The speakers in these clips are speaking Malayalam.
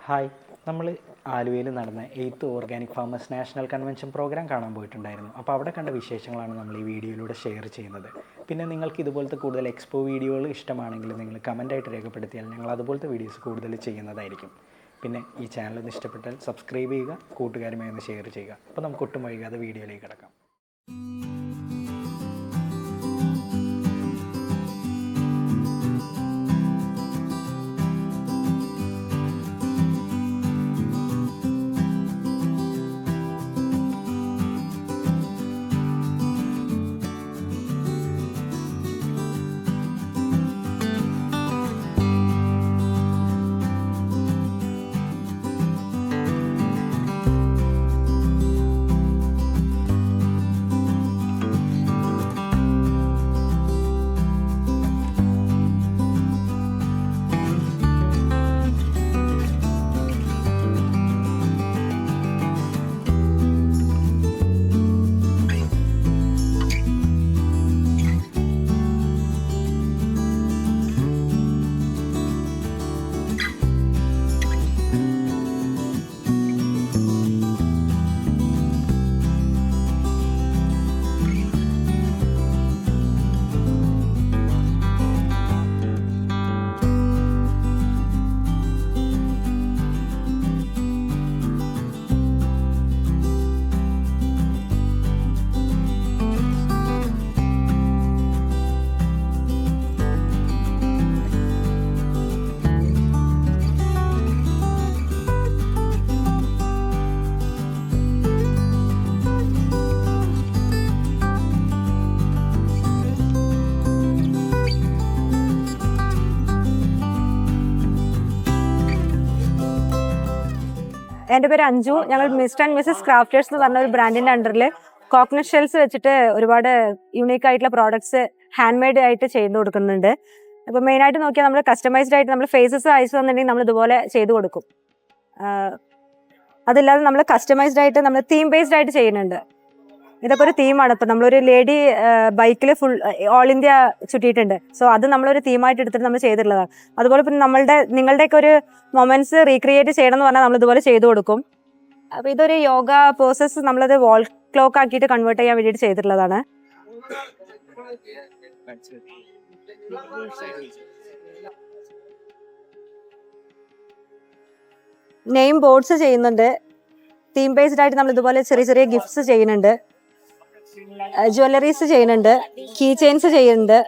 ഹായ്, നമ്മൾ ആലുവയിൽ നടന്ന 8th organic farmers national convention programme കാണാൻ പോയിട്ടുണ്ടായിരുന്നു. അപ്പോൾ അവിടെ കണ്ട വിശേഷങ്ങളാണ് നമ്മൾ ഈ വീഡിയോയിലൂടെ ഷെയർ ചെയ്യുന്നത്. പിന്നെ നിങ്ങൾക്ക് ഇതുപോലത്തെ കൂടുതൽ എക്സ്പോ വീഡിയോകൾ ഇഷ്ടമാണെങ്കിൽ നിങ്ങൾ കമൻറ്റായിട്ട് രേഖപ്പെടുത്തിയാൽ ഞങ്ങൾ അതുപോലത്തെ വീഡിയോസ് കൂടുതൽ ചെയ്യുന്നതായിരിക്കും. പിന്നെ ഈ ചാനൽ ഒന്ന് ഇഷ്ടപ്പെട്ടാൽ സബ്സ്ക്രൈബ് ചെയ്യുക, കൂട്ടുകാരുമായി ഒന്ന് ഷെയർ ചെയ്യുക. അപ്പോൾ നമുക്ക് ഒട്ടും വൈകാതെ വീഡിയോയിലേക്ക് കിടക്കാം. എൻ്റെ പേര് അഞ്ജു. ഞങ്ങൾ മിസ്റ്റർ ആൻഡ് മിസ്സസ് ക്രാഫ്റ്റേഴ്സ് എന്ന് പറഞ്ഞ ഒരു ബ്രാൻഡിന്റെ അണ്ടറിൽ കോക്കനട്ട് ഷെൽസ് വെച്ചിട്ട് ഒരുപാട് യൂണീക്ക് ആയിട്ടുള്ള പ്രോഡക്ട്സ് ഹാൻഡ് മെയ്ഡ് ആയിട്ട് ചെയ്ത് കൊടുക്കുന്നുണ്ട്. അപ്പോൾ മെയിനായിട്ട് നോക്കിയാൽ നമ്മൾ കസ്റ്റമൈസ്ഡ് ആയിട്ട് നമ്മൾ ഫേസസ് അയച്ചു തന്നിട്ടുണ്ടെങ്കിൽ നമ്മൾ ഇതുപോലെ ചെയ്ത് കൊടുക്കും. അതില്ലാതെ നമ്മൾ കസ്റ്റമൈസ്ഡ് ആയിട്ട് നമ്മൾ തീം ബേസ്ഡ് ആയിട്ട് ചെയ്യുന്നുണ്ട്. ഇതൊക്കെ ഒരു തീമാണ്. ഇപ്പം നമ്മളൊരു ലേഡി ബൈക്കിൽ ഫുൾ ഓൾ ഇന്ത്യ ചുറ്റിയിട്ടുണ്ട്. സോ അത് നമ്മളൊരു തീമായിട്ട് എടുത്തിട്ട് നമ്മൾ ചെയ്തിട്ടുള്ളതാണ്. അതുപോലെ പിന്നെ നിങ്ങളുടെയൊക്കെ ഒരു മൊമെന്റ്സ് റീക്രിയേറ്റ് ചെയ്യണം എന്ന് പറഞ്ഞാൽ നമ്മൾ ഇതുപോലെ ചെയ്തു കൊടുക്കും. അപ്പോൾ ഇതൊരു യോഗ പ്രോസസ്സ് നമ്മളത് വാൾ ക്ലോക്ക് ആക്കിയിട്ട് കൺവേർട്ട് ചെയ്യാൻ വേണ്ടിയിട്ട് ചെയ്തിട്ടുള്ളതാണ്. നെയിം ബോർഡ്സ് ചെയ്യുന്നുണ്ട്. തീം ബേസ്ഡ് ആയിട്ട് നമ്മൾ ഇതുപോലെ ചെറിയ ചെറിയ ഗിഫ്റ്റ്സ് ചെയ്യുന്നുണ്ട്. ജ്വല്ലറീസ് ചെയ്യുന്നുണ്ട്. കീ ചെയിൻസ് ചെയ്യുന്നുണ്ട്.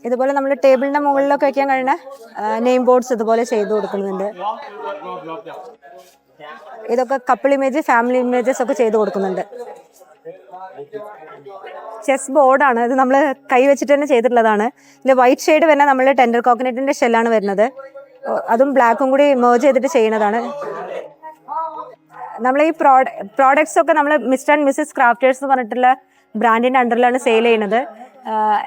ഇതുപോലെ നമ്മൾ ടേബിളിന്റെ മുകളിലൊക്കെ വയ്ക്കാൻ കഴിയുന്ന നെയിം ബോർഡ്സ് ഇതുപോലെ ചെയ്തു കൊടുക്കുന്നുണ്ട്. ഇതൊക്കെ കപ്പിൾ ഇമേജ്, ഫാമിലി ഇമേജസ് ഒക്കെ ചെയ്തു കൊടുക്കുന്നുണ്ട്. ചെസ് ബോർഡാണ് ഇത്. നമ്മൾ കൈ വെച്ചിട്ട് തന്നെ ചെയ്തിട്ടുള്ളതാണ്. ഇതിൽ വൈറ്റ് ഷെയ്ഡ് വരുന്ന നമ്മൾ ടെൻഡർ കോക്കനട്ടിന്റെ ഷെല്ലാണ് വരുന്നത്. അതും ബ്ലാക്കും കൂടി മേർജ് ചെയ്തിട്ട് ചെയ്യുന്നതാണ്. നമ്മൾ ഈ പ്രോഡക്ട്സ് ഒക്കെ നമ്മൾ മിസ്റ്റർ ആൻഡ് മിസ്സസ് ക്രാഫ്റ്റേഴ്സ് എന്ന് പറഞ്ഞിട്ടുള്ള ബ്രാൻഡിന്റെ അണ്ടറിലാണ് സെയിൽ ചെയ്യുന്നത്.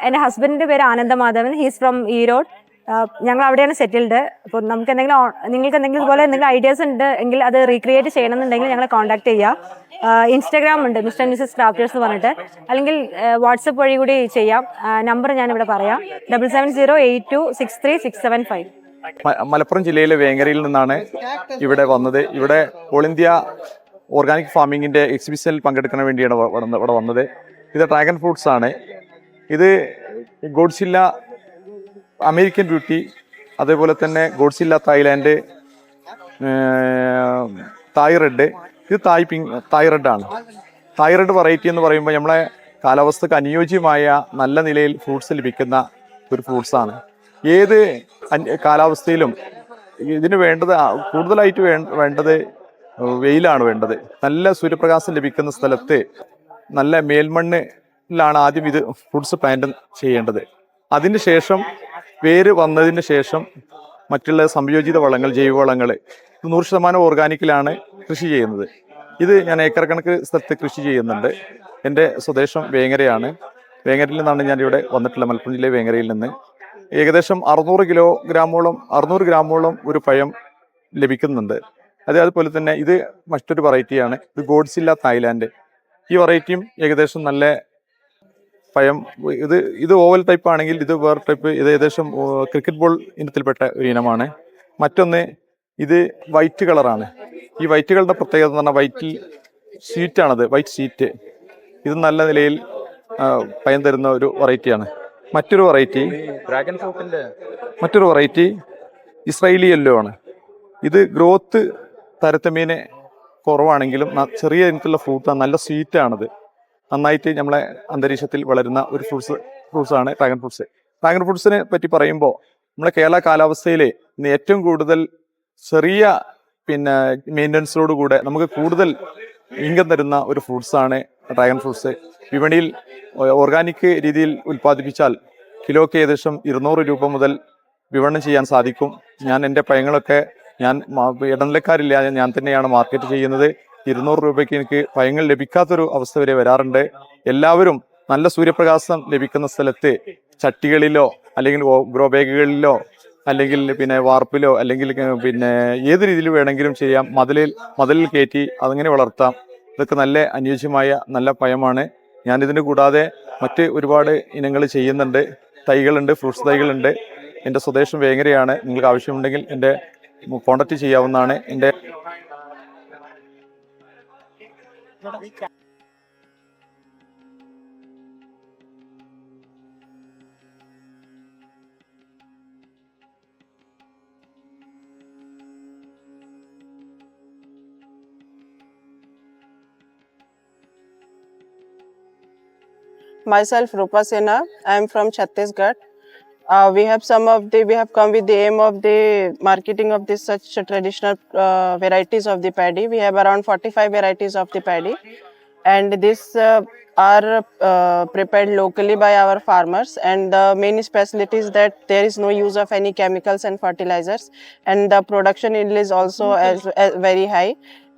എൻ്റെ ഹസ്ബൻഡിന്റെ പേര് ആനന്ദമാധവൻ. He's from Erode. ഞങ്ങൾ അവിടെയാണ് സെറ്റിൽഡ്. അപ്പോൾ നിങ്ങൾക്ക് എന്തെങ്കിലും ഇതുപോലെ എന്തെങ്കിലും ഐഡിയാസ് ഉണ്ട് എങ്കിൽ അത് റീക്രിയേറ്റ് ചെയ്യണമെന്നുണ്ടെങ്കിൽ ഞങ്ങളെ കോൺടാക്ട് ചെയ്യുക. ഇൻസ്റ്റാഗ്രാം ഉണ്ട് മിസ്റ്റർ ആൻഡ് മിസ്സസ് ക്രാഫ്റ്റേഴ്സ് എന്ന് പറഞ്ഞിട്ട്. അല്ലെങ്കിൽ വാട്സപ്പ് വഴി കൂടി ചെയ്യാം. നമ്പർ ഞാനിവിടെ പറയാം: 7708263675. മലപ്പുറം ജില്ലയിലെ വേങ്ങരയിൽ നിന്നാണ് ഇവിടെ വന്നത്. ഇവിടെ ഓൾ ഇന്ത്യ ഓർഗാനിക് ഫാമിങ്ങിന്റെ എക്സിബിഷനിൽ പങ്കെടുക്കാൻ വേണ്ടിയാണ് ഇവിടെ വന്നത്. ഇത് ഡ്രാഗൺ ഫ്രൂട്ട്സ് ആണ്. ഇത് ഗോഡ്സില്ല അമേരിക്കൻ ബ്യൂട്ടി, അതേപോലെ തന്നെ ഗോഡ്സില്ല തായ്ലാൻഡ്, തായ് റെഡ്. ഇത് തായ് റെഡാണ്. തായ് റെഡ് വെറൈറ്റി എന്ന് പറയുമ്പോൾ നമ്മളെ കാലാവസ്ഥക്ക് അനുയോജ്യമായ നല്ല നിലയിൽ ഫ്രൂട്ട്സ് ലഭിക്കുന്ന ഒരു ഫ്രൂട്ട്സാണ്. ഏത് കാലാവസ്ഥയിലും ഇതിന് കൂടുതലായിട്ട് വേണ്ടത് വെയിലാണ് വേണ്ടത്. നല്ല സൂര്യപ്രകാശം ലഭിക്കുന്ന സ്ഥലത്ത് നല്ല മേൽമണ്ണിലാണ് ആദ്യം ഇത് ഫ്രൂട്ട്സ് പ്ലാന്റ് ചെയ്യേണ്ടത്. അതിന് ശേഷം വേര് വന്നതിന് ശേഷം മറ്റുള്ള സംയോജിത വളങ്ങൾ, ജൈവവളങ്ങൾ 100% ഓർഗാനിക്കിലാണ് കൃഷി ചെയ്യുന്നത്. ഇത് ഞാൻ ഏക്കർ കണക്ക് സ്ഥലത്ത് കൃഷി ചെയ്യുന്നുണ്ട്. എൻ്റെ സ്വദേശം വേങ്ങരയാണ്. വേങ്ങരയിൽ നിന്നാണ് ഞാനിവിടെ വന്നിട്ടുള്ളത്, മലപ്പുറം ജില്ലയിലെ വേങ്ങരയിൽ നിന്ന്. ഏകദേശം 600 ഗ്രാമോളം ഒരു പഴം ലഭിക്കുന്നുണ്ട്. അതുപോലെ തന്നെ ഇത് മറ്റൊരു വെറൈറ്റിയാണ്. ഇത് ഗോഡ്സില്ല തായ്ലാൻഡ്. ഈ വെറൈറ്റിയും ഏകദേശം നല്ല പഴം. ഇത് ഓവൽ ടൈപ്പ് ആണെങ്കിൽ ഇത് വേറെ ടൈപ്പ്. ഇത് ഏകദേശം ക്രിക്കറ്റ് ബോൾ ഇനത്തിൽപ്പെട്ട ഒരു ഇനമാണ്. മറ്റൊന്ന് ഇത് വൈറ്റ് കളറാണ്. ഈ വൈറ്റ് കളറിന്റെ പ്രത്യേകത എന്ന് പറഞ്ഞാൽ വൈറ്റിൽ ഷീറ്റാണത്, വൈറ്റ് ഷീറ്റ്. ഇത് നല്ല നിലയിൽ പയം തരുന്ന ഒരു വെറൈറ്റിയാണ്. മറ്റൊരു വെറൈറ്റി ഇസ്രായേലി യെല്ലോ ആണ്. ഇത് ഗ്രോത്ത് താരതമ്യേന കുറവാണെങ്കിലും ചെറിയ ഇനത്തിലുള്ള ഫ്രൂട്ടാണ്, നല്ല സ്വീറ്റാണത്. നന്നായിട്ട് നമ്മളെ അന്തരീക്ഷത്തിൽ വളരുന്ന ഒരു ഫ്രൂട്ട്സാണ് ഡ്രാഗൺ ഫ്രൂട്ട്സ്. ഡ്രാഗൺ ഫ്രൂട്ട്സിനെ പറ്റി പറയുമ്പോൾ നമ്മുടെ കേരള കാലാവസ്ഥയിൽ ഇന്ന് ഏറ്റവും കൂടുതൽ ചെറിയ മെയിൻ്റനൻസോട് കൂടെ നമുക്ക് കൂടുതൽ ഇൻകം തരുന്ന ഒരു ഫ്രൂട്ട്സാണ് ഡ്രാഗൺ ഫ്രൂട്ട്സ്. വിപണിയിൽ ഓർഗാനിക് രീതിയിൽ ഉൽപ്പാദിപ്പിച്ചാൽ കിലോയ്ക്ക് ഏകദേശം 200 രൂപ മുതൽ വിപണനം ചെയ്യാൻ സാധിക്കും. ഞാൻ എൻ്റെ പഴങ്ങളൊക്കെ ഇടനിലക്കാരില്ലാതെ ഞാൻ തന്നെയാണ് മാർക്കറ്റ് ചെയ്യുന്നത്. 200 രൂപയ്ക്ക് എനിക്ക് പഴങ്ങൾ ലഭിക്കാത്തൊരു അവസ്ഥ വരെ വരാറുണ്ട്. എല്ലാവരും നല്ല സൂര്യപ്രകാശം ലഭിക്കുന്ന സ്ഥലത്ത് ചട്ടികളിലോ അല്ലെങ്കിൽ ഗ്രോ ബാഗുകളിലോ അല്ലെങ്കിൽ വാർപ്പിലോ അല്ലെങ്കിൽ ഏത് രീതിയിൽ വേണമെങ്കിലും ചെയ്യാം. മതിലിൽ കയറ്റി അതങ്ങനെ വളർത്താം. ഇതൊക്കെ നല്ല അനുയോജ്യമായ നല്ല പഴമാണ്. ഞാനിതിന് കൂടാതെ മറ്റ് ഒരുപാട് ഇനങ്ങൾ ചെയ്യുന്നുണ്ട്. തൈകളുണ്ട്, ഫ്രൂട്ട്സ് തൈകളുണ്ട്. എൻ്റെ സ്വദേശം വേങ്ങരയാണ്. നിങ്ങൾക്ക് ആവശ്യമുണ്ടെങ്കിൽ എൻ്റെ കോൺടാക്ട് ചെയ്യാവുന്നതാണ്. എൻ്റെ Myself Rupa Sena. I am from Chhattisgarh. We have come with the aim of the marketing of this such traditional varieties of the paddy. We have around 45 varieties of the paddy, and these are prepared locally by our farmers. And the main specialty is that there is no use of any chemicals and fertilizers, and the production yield is also as very high.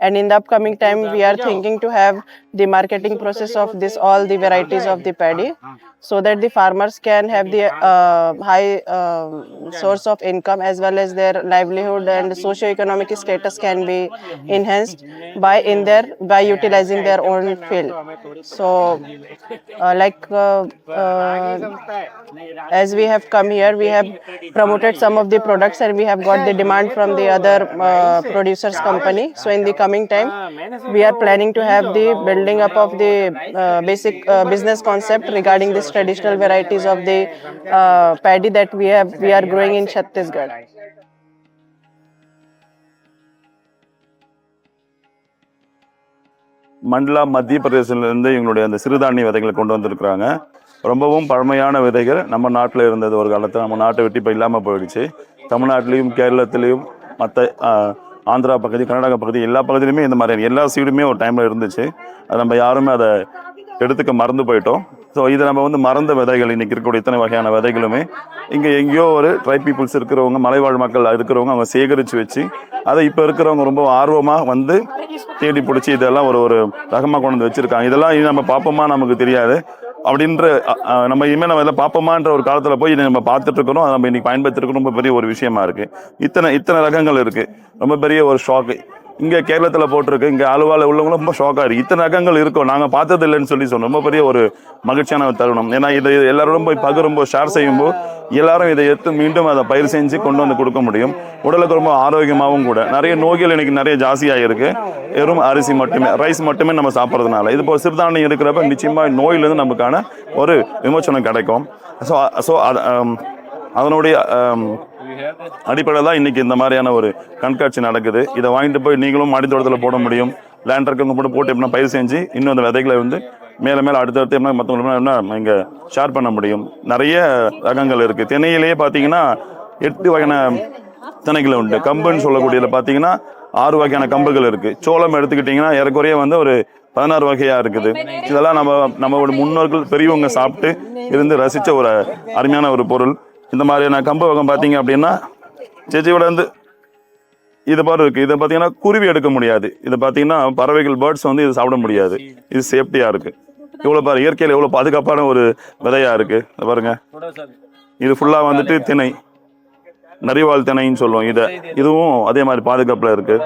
And in the upcoming time, we are thinking to have the marketing process of all the varieties of the paddy, so that the farmers can have the high source of income, as well as their livelihood and socio-economic status can be enhanced by utilizing their own field. So, as we have come here, we have promoted some of the products, and we have got the demand from the other producers company. So in the coming time, we are planning to have the building up of the basic business concept regarding this traditional varieties of the paddy that we are growing in Chhattisgarh. மண்டலா மத்திய பிரதேசத்திலிருந்து எங்களுடைய அந்த சிறுதானிய விதைகளை கொண்டு வந்திருக்கிறாங்க. ரொம்பவும் பழமையான விதைகள். நம்ம நாட்டில் இருந்தது ஒரு காலத்தில். நம்ம நாட்டை விட்டு இப்போ இல்லாமல் போயிடுச்சு. தமிழ்நாட்டிலையும் கேரளத்திலையும் மற்ற ஆந்திரா பகுதி, கர்நாடகா பகுதி, எல்லா பகுதியிலுமே இந்த மாதிரி எல்லா சீடுமே ஒரு டைமில் இருந்துச்சு. அது நம்ம யாருமே அதை எடுத்துக்க மறந்து போயிட்டோம். ஸோ இதை நம்ம மறந்த விதைகள், இன்றைக்கி இருக்கக்கூடிய இத்தனை வகையான விதைகளுமே இங்கே எங்கேயோ ஒரு ட்ரைப் பீப்புள்ஸ் இருக்கிறவங்க, மலைவாழ் மக்கள் இருக்கிறவங்க அவங்க சேகரித்து வச்சு அதை இப்போ இருக்கிறவங்க ரொம்ப ஆர்வமாக தேடி பிடிச்சி இதெல்லாம் ஒரு ரகமாக கொண்டு வந்து வச்சுருக்காங்க. இதெல்லாம் இனி நம்ம பார்ப்போமா நமக்கு தெரியாது. அப்படின்ற நம்ம இனிமேல் நம்ம இதெல்லாம் பார்ப்போமான்ற ஒரு காலத்தில் போய் இதை நம்ம பார்த்துட்டு இருக்கிறோம். அதை நம்ம இன்னைக்கு பயன்படுத்திருக்கோம். ரொம்ப பெரிய ஒரு விஷயமா இருக்குது. இத்தனை ரகங்கள் இருக்குது. ரொம்ப பெரிய ஒரு ஷாக்கு. இங்கே கேரளத்தில் போட்டிருக்கு. இங்கே ஆலுவாவில் உள்ளவங்களும் ரொம்ப ஷாக்காக இருக்குது. இத்தனை ரகங்கள் இருக்கும், நாங்கள் பார்த்தது இல்லைன்னு சொல்லி சொன்னோம். ரொம்ப பெரிய ஒரு மகிழ்ச்சியான தருணம். ஏன்னா இதை எல்லாரோடும் போய் பகிரும்போது, ஷேர் செய்யும்போது எல்லாரும் இதை எடுத்து மீண்டும் அதை பயிர் செஞ்சு கொண்டு வந்து கொடுக்க முடியும். உடலுக்கு ரொம்ப ஆரோக்கியமாகவும் கூட. நிறைய நோய்கள் இன்னைக்கு நிறைய ஜாஸ்தியாக இருக்குது. வெறும் அரிசி மட்டுமே, ரைஸ் மட்டுமே நம்ம சாப்பிட்றதுனால. இது போல் சிறுதானியம் இருக்கிறப்ப நிச்சயமாக நோயிலிருந்து நமக்கான ஒரு விமோச்சனம் கிடைக்கும். ஸோ அதனுடைய அடிப்படையில் தான் இன்றைக்கி இந்த மாதிரியான ஒரு கண்காட்சி நடக்குது. இதை வாங்கிட்டு போய் நீங்களும் மாடித்தோட்டத்தில் போட முடியும். லேண்ட் இருக்கவங்க போட்டு எப்படின்னா பயிர் செஞ்சு இன்னும் அந்த விதைகளை மேலே அடுத்தடுத்து எப்படின்னா மற்றவங்களுக்கு இங்கே ஷேர் பண்ண முடியும். நிறைய ரகங்கள் இருக்குது. திணையிலேயே பார்த்தீங்கன்னா 8 வகையான திணைகள் உண்டு. கம்புன்னு சொல்லக்கூடியதில் பார்த்தீங்கன்னா 6 வகையான கம்புகள் இருக்குது. சோளம் எடுத்துக்கிட்டிங்கன்னா ஏறக்குறைய ஒரு 16 வகையாக இருக்குது. இதெல்லாம் நம்மளோட முன்னோர்கள் பெரியவங்க சாப்பிட்டு இருந்து ரசித்த ஒரு அருமையான ஒரு பொருள். இந்த மாதிரியான கம்பு வகை பார்த்தீங்க அப்படின்னா சேச்சியோட இது பாரு இருக்குது. இதை பார்த்தீங்கன்னா குருவி எடுக்க முடியாது. இதை பார்த்தீங்கன்னா பறவைகள், பேர்ட்ஸ் இது சாப்பிட முடியாது. இது சேஃப்டியாக இருக்குது. இவ்வளோ பாரு, இயற்கையில் எவ்வளோ பாதுகாப்பான ஒரு விதையாக இருக்குது. இதை பாருங்க. இது ஃபுல்லாக திணை, நரிவாள் திணைன்னு சொல்லுவோம். இதுவும் அதே மாதிரி பாதுகாப்பில் இருக்குது.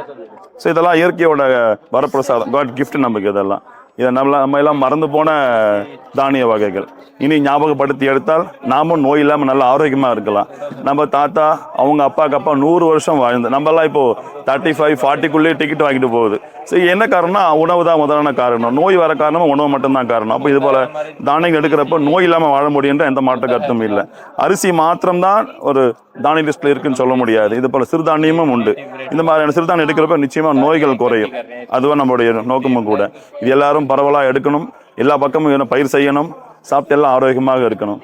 ஸோ இதெல்லாம் இயற்கையோட வரப்பிரசாதம், காட் கிஃப்ட் நமக்கு. இதெல்லாம் இதை நம்ம எல்லாம் மறந்து போன தானிய வகைகள். இனி ஞாபகப்படுத்தி எடுத்தால் நாமும் நோய் இல்லாமல் நல்ல ஆரோக்கியமாக இருக்கலாம். நம்ம தாத்தா அவங்க அப்பாவுக்கு அப்பா 100 வருஷம் வாழ்ந்து நம்மலாம் இப்போ 35, 40க்குள்ளேயே டிக்கெட் வாங்கிட்டு போகுது. சரி, என்ன காரணம்னா உணவு தான் முதலான காரணம். நோய் வர காரணமும் உணவு மட்டும்தான் காரணம். அப்போ இது போல தானியங்கள் எடுக்கிறப்ப நோய் இல்லாமல் வாழ முடியுன்ற எந்த மாற்று கருத்தும் இல்லை. அரிசி மாத்திரம்தான் ஒரு தானிய லிஸ்ட்ல இருக்குன்னு சொல்ல முடியாது. இது போல சிறுதானியமும் உண்டு. இந்த மாதிரியான சிறுதானியம் எடுக்கிறப்ப நிச்சயமா நோய்கள் குறையும். அதுவும் நம்மளுடைய நோக்கமும் கூட. இது எல்லாரும் பரவலா எடுக்கணும், எல்லா பக்கமும் பயிர் செய்யணும், சாப்பிட்டு எல்லாம் ஆரோக்கியமாக இருக்கணும்.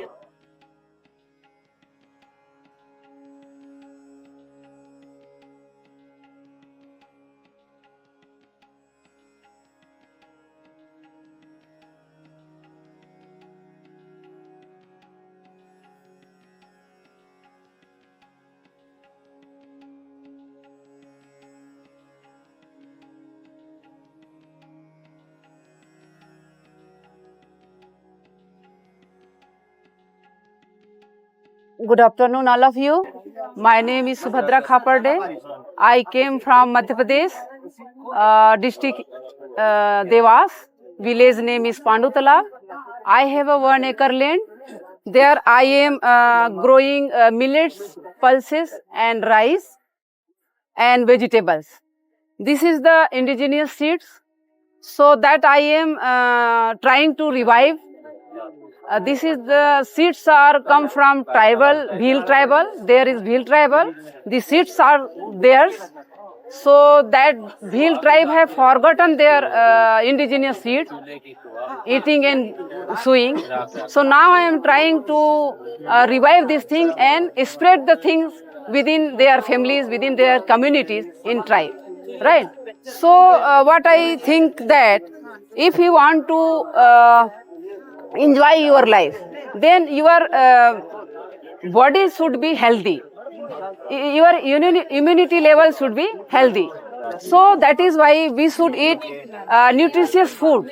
Good afternoon, all of you. My name is Subhadra Khaparde. I came from Madhya Pradesh, district Devas. Village name is Pandutala. I have a 1 acre land. There I am growing millets, pulses and rice and vegetables. This is the indigenous seeds. So that I am trying to revive. This is the seeds are come from tribal, Bhil tribal. There is Bhil tribal. The seeds are theirs. So that Bhil tribe have forgotten their indigenous seeds, eating and sowing. So now I am trying to revive this thing and spread the things within their families, within their communities in tribe. Right? So what I think that if you want to enjoy your life, then your body should be healthy. Your immunity level should be healthy. So that is why we should eat nutritious food.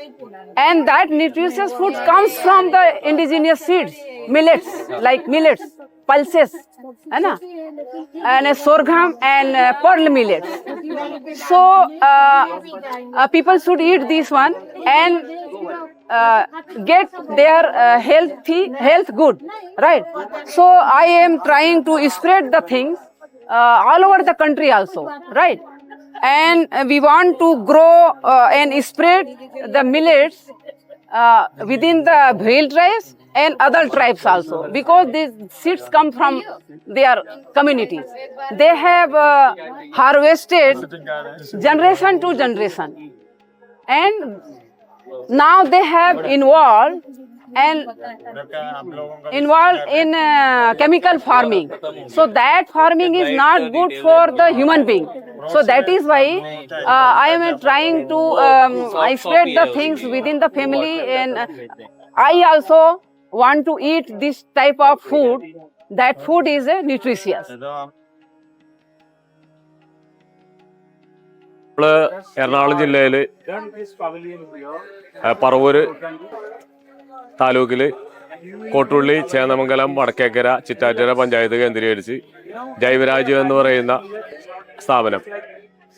And that nutritious food comes from the indigenous seeds, millets, like millets, pulses, and sorghum and pearl millets. So people should eat this one and get their health good, right? So I am trying to spread the things all over the country also, right? And we want to grow and spread the millets within the Bhil tribes and other tribes also, because these seeds come from their communities. They have harvested generation to generation, and now they have involved in chemical farming. So that farming is not good for the human being. So that is why I am trying to spread the things within the family, and I also want to eat this type of food. That food is nutritious. Ernakulam ജില്ലയിൽ പറവൂർ താലൂക്കിൽ കോട്ടുള്ളി, ചേന്നമംഗലം, വടക്കേക്കര, ചിറ്റാറ്റര പഞ്ചായത്ത് കേന്ദ്രീകരിച്ച് ജൈവരാജ്യം എന്ന് പറയുന്ന സ്ഥാപനം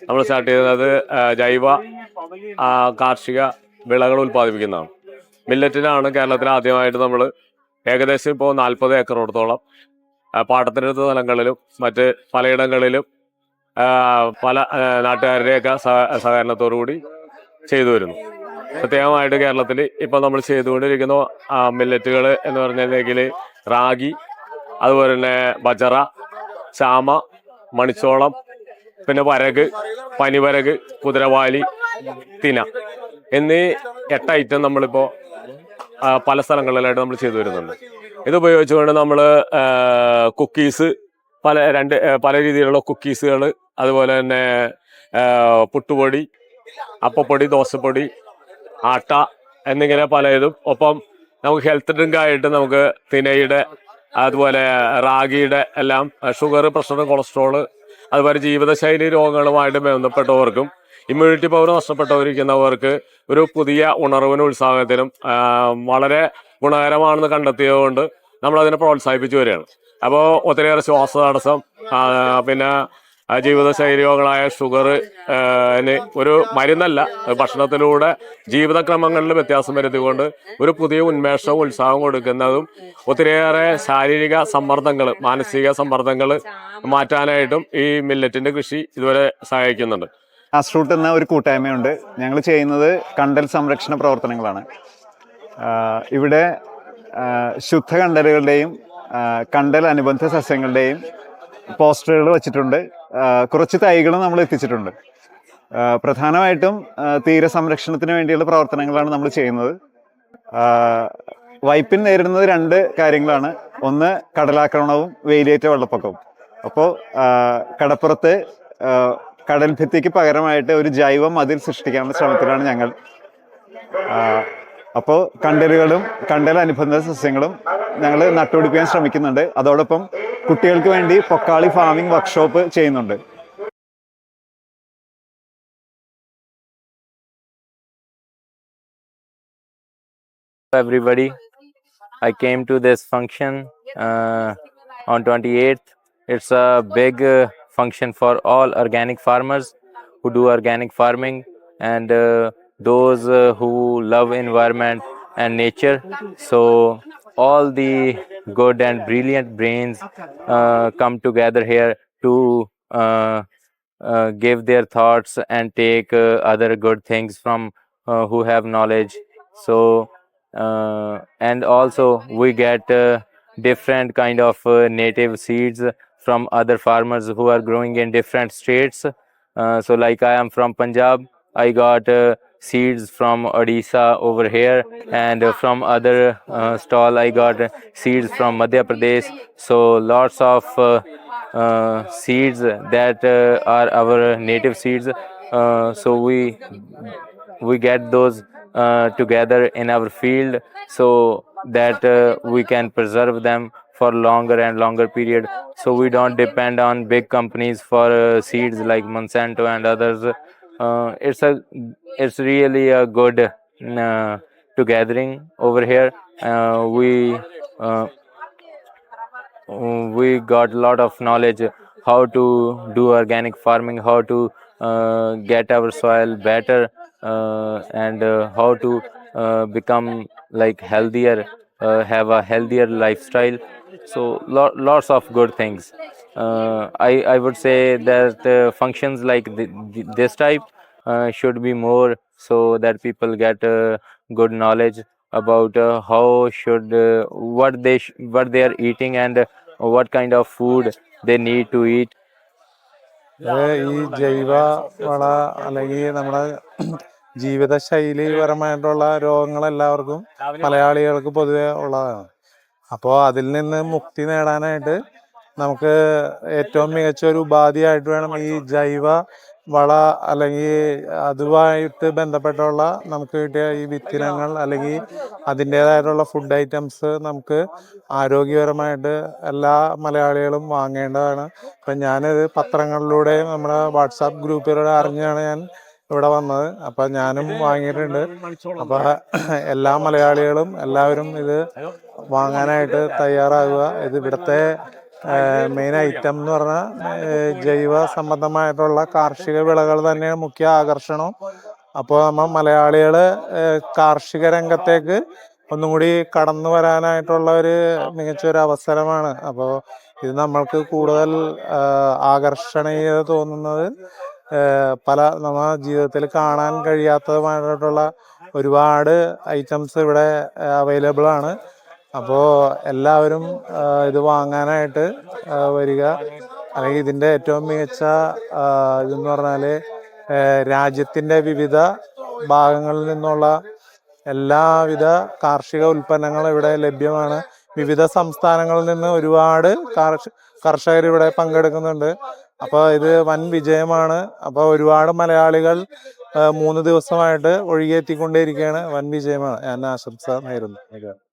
നമ്മൾ സ്റ്റാർട്ട് ചെയ്യുന്നത് ജൈവ കാർഷിക വിളകൾ ഉൽപ്പാദിപ്പിക്കുന്നതാണ്. മില്ലറ്റിനാണ് കേരളത്തിൽ ആദ്യമായിട്ട് നമ്മൾ ഏകദേശം ഇപ്പോൾ 40 ഏക്കറോടത്തോളം പാട്ടത്തിനടുത്ത സ്ഥലങ്ങളിലും മറ്റ് പലയിടങ്ങളിലും പല നാട്ടുകാരുടെയൊക്കെ സഹകരണത്തോടു കൂടി ചെയ്തു വരുന്നു. പ്രത്യേകമായിട്ട് കേരളത്തിൽ ഇപ്പം നമ്മൾ ചെയ്തുകൊണ്ടിരിക്കുന്ന മില്ലറ്റുകൾ എന്ന് പറഞ്ഞിട്ടുണ്ടെങ്കിൽ റാഗി, അതുപോലെ തന്നെ ബജറ, ചാമ, മണിച്ചോളം, പിന്നെ വരക്, പനിവരക്, കുതിരവാലി, തിന എന്നീ 8 ഐറ്റം നമ്മളിപ്പോൾ പല സ്ഥലങ്ങളിലായിട്ട് നമ്മൾ ചെയ്തു വരുന്നുണ്ട്. ഇതുപയോഗിച്ചുകൊണ്ട് നമ്മൾ കുക്കീസ്, പല രീതിയിലുള്ള കുക്കീസുകൾ, അതുപോലെ തന്നെ പുട്ടുപൊടി, അപ്പപ്പൊടി, ദോശപ്പൊടി, ആട്ട എന്നിങ്ങനെ പലതും. ഒപ്പം നമുക്ക് ഹെൽത്ത് ഡ്രിങ്ക് ആയിട്ട് നമുക്ക് തിനയുടെ, അതുപോലെ റാഗിയുടെ എല്ലാം ഷുഗർ, പ്രഷർ, കൊളസ്ട്രോള്, അതുപോലെ ജീവിതശൈലി രോഗങ്ങളുമായിട്ട് ബന്ധപ്പെട്ടവർക്കും ഇമ്മ്യൂണിറ്റി പവർ നഷ്ടപ്പെട്ടവരിക്കുന്നവർക്ക് ഒരു പുതിയ ഉണർവിനും ഉത്സാഹത്തിനും വളരെ ഗുണകരമാണെന്ന് കണ്ടെത്തിയതുകൊണ്ട് നമ്മളതിനെ പ്രോത്സാഹിപ്പിച്ചു വരികയാണ്. അപ്പോൾ ഒത്തിരിയേറെ ശ്വാസതടസ്സം, പിന്നെ ജീവിതശൈലി രോഗങ്ങളായ ഷുഗർ ഒരു മരുന്നല്ല, ഭക്ഷണത്തിലൂടെ ജീവിതക്രമങ്ങളിൽ വ്യത്യാസം വരുത്തിക്കൊണ്ട് ഒരു പുതിയ ഉന്മേഷവും ഉത്സാഹവും കൊടുക്കുന്നതും ഒത്തിരിയേറെ ശാരീരിക സമ്മർദ്ദങ്ങൾ, മാനസിക സമ്മർദ്ദങ്ങൾ മാറ്റാനായിട്ടും ഈ മില്ലറ്റിന്റെ കൃഷി ഇതുവരെ സഹായിക്കുന്നുണ്ട്. ഗ്രാസ്റൂട്ട് എന്ന ഒരു കൂട്ടായ്മയുണ്ട്. ഞങ്ങൾ ചെയ്യുന്നത് കണ്ടൽ സംരക്ഷണ പ്രവർത്തനങ്ങളാണ്. ഇവിടെ ശുദ്ധ കണ്ടലുകളുടെയും കണ്ടൽ അനുബന്ധ സസ്യങ്ങളുടെയും പോസ്റ്ററുകൾ വച്ചിട്ടുണ്ട്. കുറച്ച് തൈകളും നമ്മൾ എത്തിച്ചിട്ടുണ്ട്. പ്രധാനമായിട്ടും തീരസംരക്ഷണത്തിന് വേണ്ടിയുള്ള പ്രവർത്തനങ്ങളാണ് നമ്മൾ ചെയ്യുന്നത്. വൈപ്പിൻ നേരിടുന്നത് 2 കാര്യങ്ങളാണ്. ഒന്ന് കടലാക്രമണവും വേലിയേറ്റ വെള്ളപ്പൊക്കവും. അപ്പോൾ കടപ്പുറത്ത് കടൽ ഭിത്തിക്ക് പകരമായിട്ട് ഒരു ജൈവ മതിൽ സൃഷ്ടിക്കാനുള്ള ശ്രമത്തിലാണ് ഞങ്ങൾ. അപ്പോൾ കണ്ടലുകളും കണ്ടൽ അനുബന്ധ സസ്യങ്ങളും ഞങ്ങൾ നട്ടുപിടിപ്പിക്കാൻ ശ്രമിക്കുന്നുണ്ട്. അതോടൊപ്പം കുട്ടികൾക്ക് വേണ്ടി പൊക്കാളി ഫാമിംഗ് വർക്ക്ഷോപ്പ് ചെയ്യുന്നുണ്ട്. Everybody, I came to this function on 28th. It's a big function for all organic farmers who do organic farming and those who love environment and nature. So all the good and brilliant brains come together here to give their thoughts and take other good things from who have knowledge. So and also we get different kind of native seeds from other farmers who are growing in different states. So like I am from Punjab, I got seeds from Odisha over here, and from other stall I got seeds from Madhya Pradesh. So lots of seeds that are our native seeds. So we get those together in our field so that we can preserve them for longer and longer period, so we don't depend on big companies for seeds like Monsanto and others. It's really a good gathering over here. We got a lot of knowledge how to do organic farming, how to get our soil better, and how to become like healthier, have a healthier lifestyle. So lots of good things. I would say that functions like this type should be more, so that people get good knowledge about how should what they are eating and what kind of food they need to eat. ഈ ജൈവ വള അല്ലെങ്കിൽ നമ്മുടെ ജീവിതശൈലിപരമായിട്ടുള്ള രോഗങ്ങൾ എല്ലാവർക്കും മലയാളികൾക്ക് പൊതുവെ ഉള്ളതാണ്. അപ്പോൾ അതിൽ നിന്ന് മുക്തി നേടാനായിട്ട് നമുക്ക് ഏറ്റവും മികച്ച ഒരു ഉപാധിയായിട്ട് വേണം ഈ ജൈവ വള അല്ലെങ്കിൽ അതുമായിട്ട് ബന്ധപ്പെട്ടുള്ള നമുക്ക് കിട്ടിയ ഈ വിത്തിനങ്ങൾ അല്ലെങ്കിൽ അതിൻ്റേതായിട്ടുള്ള ഫുഡ് ഐറ്റംസ് നമുക്ക് ആരോഗ്യപരമായിട്ട് എല്ലാ മലയാളികളും വാങ്ങേണ്ടതാണ്. ഇപ്പം ഞാനിത് പത്രങ്ങളിലൂടെയും നമ്മുടെ വാട്സാപ്പ് ഗ്രൂപ്പിലൂടെ അറിഞ്ഞാണ് ഞാൻ ഇവിടെ വന്നത്. അപ്പം ഞാനും വാങ്ങിയിട്ടുണ്ട്. അപ്പം എല്ലാ മലയാളികളും എല്ലാവരും ഇത് വാങ്ങാനായിട്ട് തയ്യാറാകുക. ഇത് ഇവിടുത്തെ മെയിൻ ഐറ്റം എന്ന് പറഞ്ഞാൽ ജൈവ സംബന്ധമായിട്ടുള്ള കാർഷിക വിളകൾ തന്നെയാണ് മുഖ്യ ആകർഷണം. അപ്പോൾ നമ്മൾ മലയാളികൾ കാർഷിക രംഗത്തേക്ക് ഒന്നും കൂടി കടന്നു വരാനായിട്ടുള്ള ഒരു മികച്ചൊരു അവസരമാണ്. അപ്പോൾ ഇത് നമ്മൾക്ക് കൂടുതൽ ആകർഷണീയത തോന്നുന്നത് നമ്മുടെ ജീവിതത്തിൽ കാണാൻ കഴിയാത്തതുമായിട്ടുള്ള ഒരുപാട് ഐറ്റംസ് ഇവിടെ അവൈലബിൾ ആണ്. അപ്പോൾ എല്ലാവരും ഇത് വാങ്ങാനായിട്ട് വരിക. അല്ലെങ്കിൽ ഇതിൻ്റെ ഏറ്റവും മികച്ച ഇതെന്ന് പറഞ്ഞാൽ രാജ്യത്തിൻ്റെ വിവിധ ഭാഗങ്ങളിൽ നിന്നുള്ള എല്ലാവിധ കാർഷിക ഉൽപ്പന്നങ്ങളും ഇവിടെ ലഭ്യമാണ്. വിവിധ സംസ്ഥാനങ്ങളിൽ നിന്ന് ഒരുപാട് കർഷകർ ഇവിടെ പങ്കെടുക്കുന്നുണ്ട്. അപ്പോൾ ഇത് വൻ വിജയമാണ്. അപ്പോൾ ഒരുപാട് മലയാളികൾ 3 ദിവസമായിട്ട് ഒഴുകിയെത്തിക്കൊണ്ടേയിരിക്കുകയാണ്. വൻ വിജയമാണ്. ഞാൻ ആശംസ നേരുന്നു.